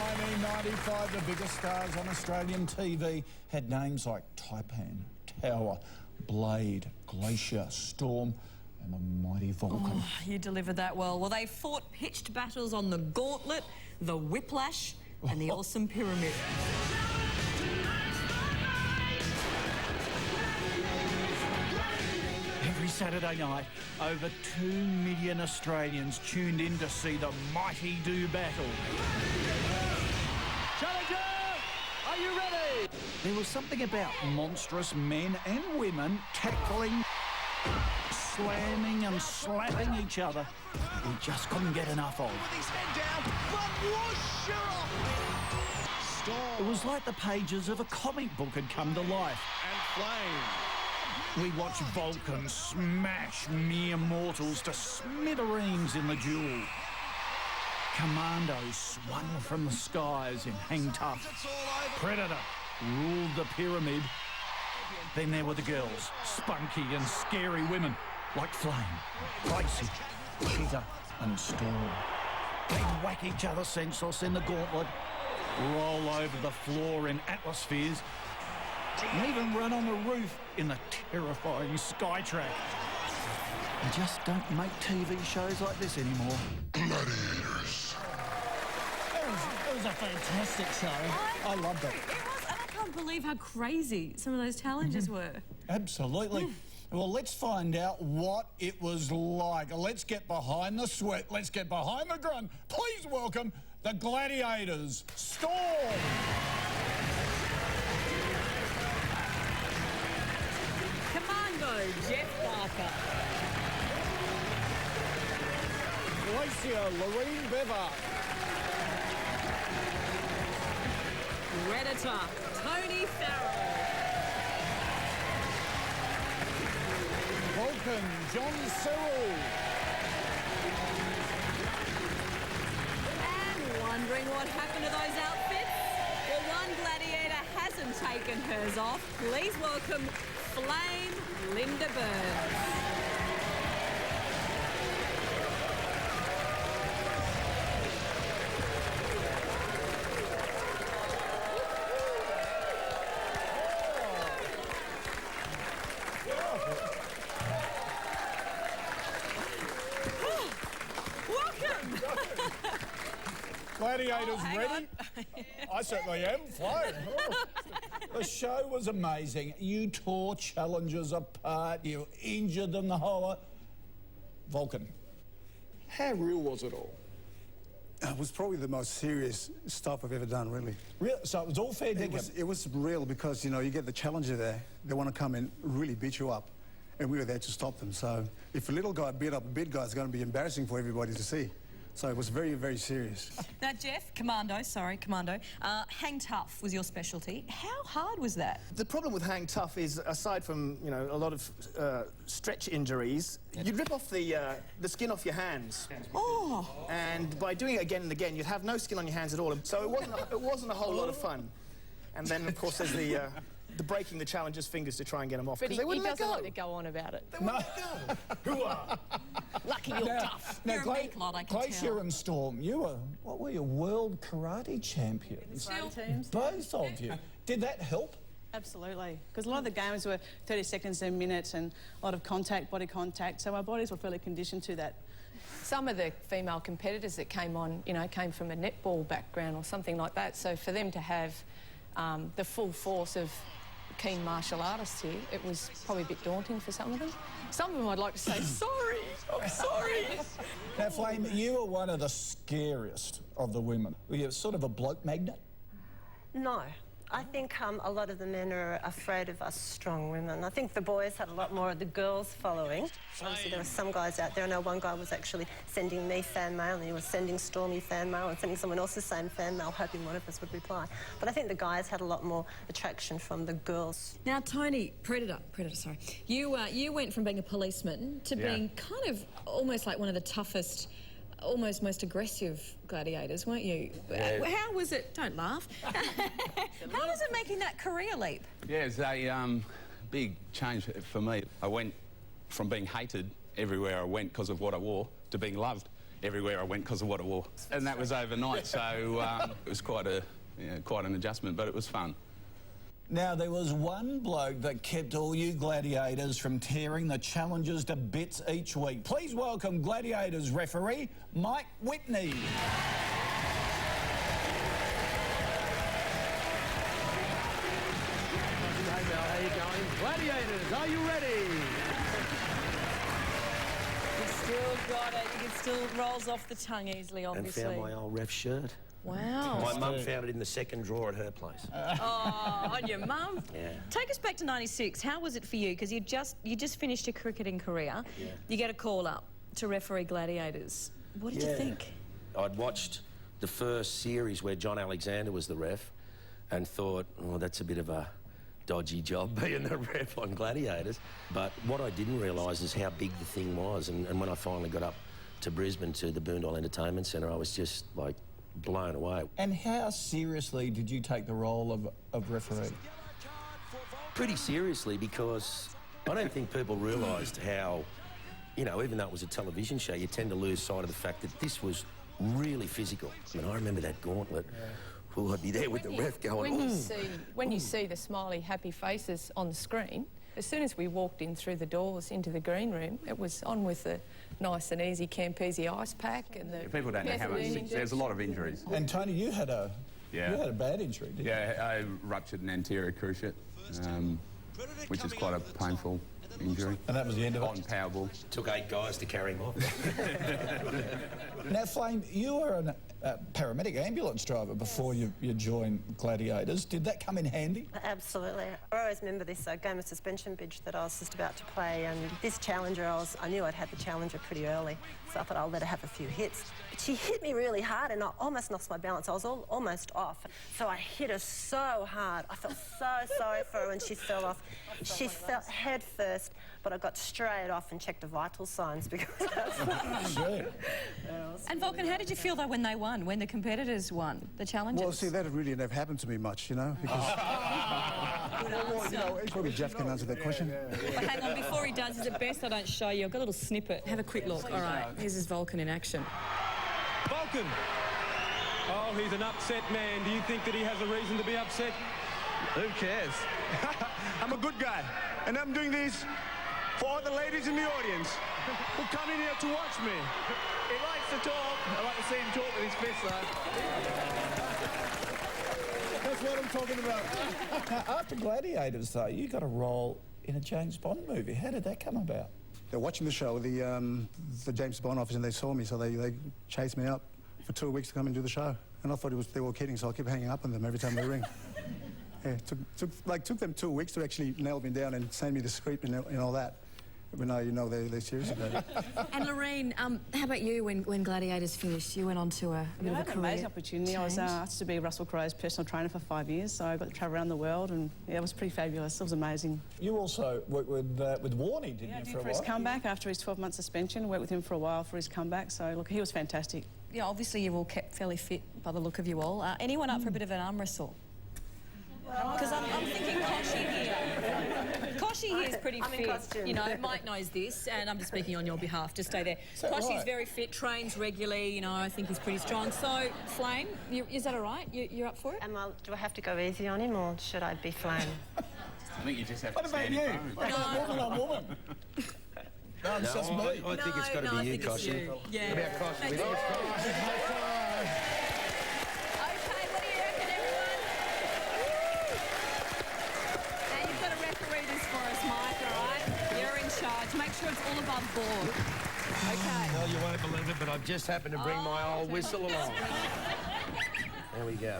1995, the biggest stars on Australian TV had names like Taipan, Tower, Blade, Glacier, Storm and the mighty Vulcan. Oh, you delivered that well. Well, they fought pitched battles on the Gauntlet, the Whiplash and the Awesome Pyramid. Every Saturday night, over 2 million Australians tuned in to see the mighty do battle. Challenger, are you ready? There was something about monstrous men and women tackling, slamming and slapping each other we just couldn't get enough of. With his head down, but whoosh, It was like the pages of a comic book had come to life. and flame. We watched Vulcan smash mere mortals to smithereens in the duel. Commando swung from the skies in Hang Tough. It's all over. Predator ruled the pyramid. Then there were the girls, spunky and scary women like Flame, Glacier, Peter and Storm. They'd whack each other senseless in the Gauntlet, roll over the floor in atmospheres, and even run on the roof in the terrifying Skytrack. We just don't make TV shows like this anymore. Gladiators. It was a fantastic show. I loved it. It was, and I can't believe how crazy some of those challenges were. Absolutely. Well, let's find out what it was like. Let's get behind the sweat. Let's get behind the grunt. Please welcome the Gladiators, Storm. Commando, Jeff Barker. Glacier, LOURENE BEVAART. Predator, Tony Farrell. Vulcan, John Cyril. And wondering what happened to those outfits? Well, one gladiator hasn't taken hers off. Please welcome Flame Linda Burns. Welcome. Gladiators hang ready? on. I certainly am. Fine. The show was amazing. You tore challengers apart. You injured them the whole lot. Vulcan, how real was it all? It was probably the most serious stuff I've ever done, really. Real? So it was all fair dinkum? It was real because, you know, you get the challenger there. They want to come and really beat you up. And we were there to stop them. So if a little guy beat up a big guy, it's going to be embarrassing for everybody to see. So it was very, very serious. Now, Jeff, Commando, Hang Tough was your specialty. How hard was that? The problem with Hang Tough is, aside from, you know, a lot of stretch injuries, you'd rip off the skin off your hands. Oh! And by doing it again and again, you'd have no skin on your hands at all. So it wasn't a whole lot of fun. And then, of course, there's the breaking the challenger's fingers to try and get them off. But he wouldn't let doesn't go. like to go on about it. They wouldn't let go. Hooah! Lucky you're tough. Now, You're a meek lot, I can Glacier tell. and Storm, you were, what were you, world karate champions? Teams. Both of you. Did that help? Absolutely, because a lot of the games were 30 seconds a minute and a lot of contact, body contact, so our bodies were fairly conditioned to that. Some of the female competitors that came on, you know, came from a netball background or something like that, so for them to have the full force of keen martial artists here, it was probably a bit daunting for some of them. Some of them I'd like to say, sorry, I'm sorry. Now, Flame, you were one of the scariest of the women. Were you sort of a bloke magnet? No. I think a lot of the men are afraid of us strong women. I think the boys had a lot more of the girls following. Obviously, there were some guys out there. I know one guy was actually sending me fan mail and he was sending Stormy fan mail and sending someone else the same fan mail, hoping one of us would reply. But I think the guys had a lot more attraction from the girls. Now, Tony, Predator, sorry. You went from being a policeman to being kind of almost like one of the toughest, almost most aggressive gladiators, weren't you? Yeah. How was it? Don't laugh. How was it making that career leap? Yeah, it's a big change for me. I went from being hated everywhere I went because of what I wore to being loved everywhere I went because of what I wore. And that was overnight, so it was quite an adjustment, but it was fun. Now, there was one bloke that kept all you gladiators from tearing the challengers to bits each week. Please welcome Gladiators referee, Mike Whitney. Hey Mel, how you going? Gladiators, are you ready? You've still got it. You can still rolls off the tongue easily, obviously. And found my old ref shirt. Wow. My mum found it in the second drawer at her place. Oh, on your mum? Yeah. Take us back to '96. How was it for you? Because you just finished your cricketing career. Yeah. You get a call up to referee Gladiators. What did you think? I'd watched the first series where John Alexander was the ref and thought, oh, that's a bit of a dodgy job being the ref on Gladiators. But what I didn't realise is how big the thing was. And when I finally got up to Brisbane to the Boondall Entertainment Centre, I was just, like, blown away. And how seriously did you take the role of referee? Pretty seriously, because I don't think people realised how, you know, even though it was a television show, you tend to lose sight of the fact that this was really physical. I mean, I remember that gauntlet. Oh, I'd be there with the ref going, when you see the smiley, happy faces on the screen, as soon as we walked in through the doors into the green room, it was on with the nice and easy Campese ice pack and the... People don't know how much... There's a lot of injuries. And Tony, you had a bad injury, didn't you? Yeah, I ruptured an anterior cruciate, which is quite a painful injury. And that was the end of it? On Powerball. Took 8 guys to carry him off. Now, Flame, you were a paramedic ambulance driver before you joined Gladiators. Did that come in handy? Absolutely. I always remember this game of suspension bridge that I was just about to play, and this challenger, I knew I'd had the challenger pretty early, so I thought I'll let her have a few hits. But she hit me really hard and I almost lost my balance. I was almost off. So I hit her so hard. I felt so sorry for her when she fell off. She fell head first, but I got straight off and checked the vital signs because And Vulcan, how did you feel though when they won, when the competitors won, the challengers? Well, see, that really never happened to me much, you know, because... well, you know, probably Jeff can answer that question. But hang on, before he does, is it best I don't show you? I've got a little snippet. Have a quick look. All right, here's his Vulcan in action. Vulcan! Oh, he's an upset man. Do you think that he has a reason to be upset? Who cares? I'm a good guy, and I'm doing this for all the ladies in the audience who come in here to watch me. He likes to talk. I like to see him talk with his fists, though. That's what I'm talking about. Now, after Gladiators, though, you got a role in a James Bond movie. How did that come about? They're watching the show, the James Bond office, and they saw me, so they chased me up for 2 weeks to come and do the show. And I thought they were kidding, so I kept hanging up on them every time they ring. Yeah, it took them 2 weeks to actually nail me down and send me the script and all that. But now you know they're serious about it. And Lourene, how about you when Gladiators finished? You went on to a bit of a career amazing opportunity. I was asked to be Russell Crowe's personal trainer for 5 years, so I got to travel around the world, and yeah, it was pretty fabulous. It was amazing. You also worked with Warnie, didn't you, for a while? His comeback after his 12-month suspension. Worked with him for a while for his comeback, so look, he was fantastic. Yeah, obviously you're all kept fairly fit by the look of you all. Anyone up for a bit of an arm wrestle? Because I'm thinking Koshy here. Koshy here is pretty fit. You know, Mike knows this, and I'm just speaking on your behalf. Just stay there. Koshy's very fit, trains regularly. You know, I think he's pretty strong. So, Flame, is that all right? You're up for it? Do I have to go easy on him, or should I be Flame? I think you just have to stand in front of him. Woman on woman. No, it's just me. I think it's got to be you, Koshy. Yeah. What about Koshy? We think it's Koshy. Make sure it's all above board. Okay. Well, you won't believe it, but I've just happened to bring my old whistle along. There we go.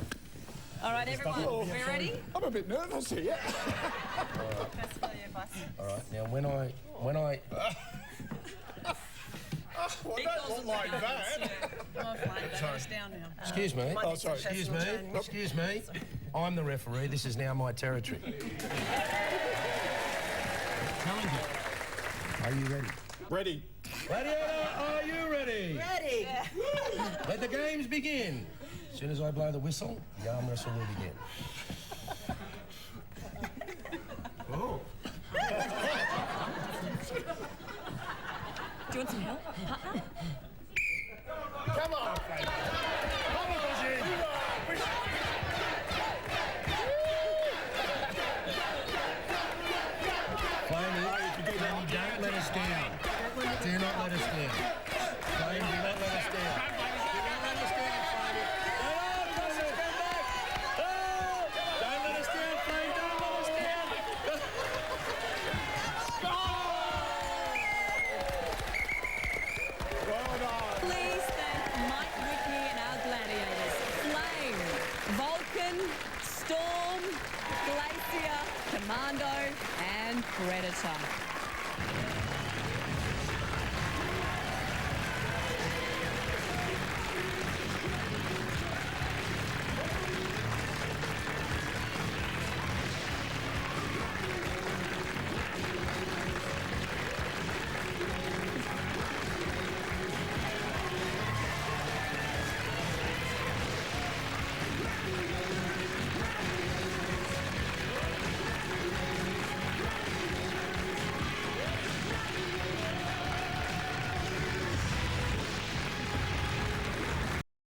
All right, everyone, we ready? I'm a bit nervous here. All right, now when I... Well, don't look like that. Sorry. Down now. Excuse me. Oh, sorry. Excuse me. I'm the referee. This is now my territory. Are you ready? Ready. Gladiator, are you ready? Ready. Let the games begin. As soon as I blow the whistle, the arm wrestle will begin. Oh. Do you want some help, partner? Predator.